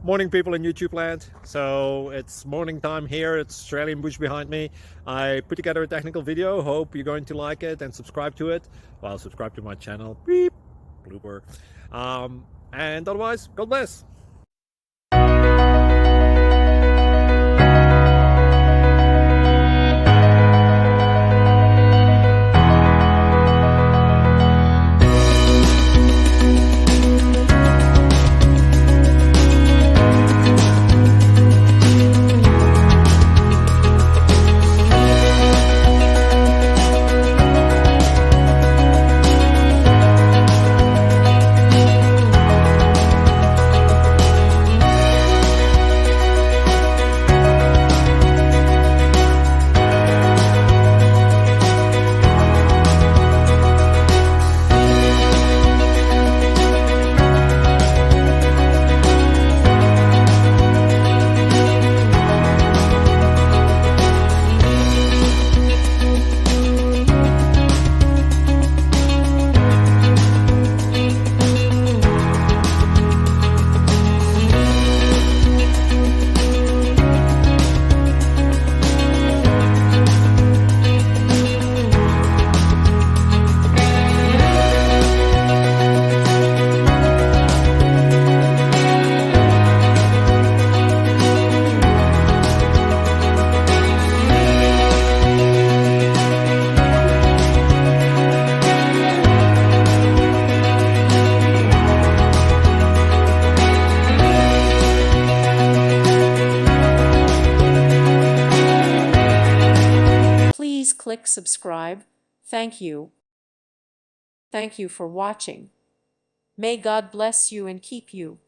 Morning, people in YouTube land. So it's morning time here. It's Australian bush behind me. I put together a technical video. Hope you're going to like it and subscribe to it. Well, subscribe to my channel. Beep, blooper. And otherwise, God bless. Please click subscribe. Thank you. Thank you for watching. May God bless you and keep you.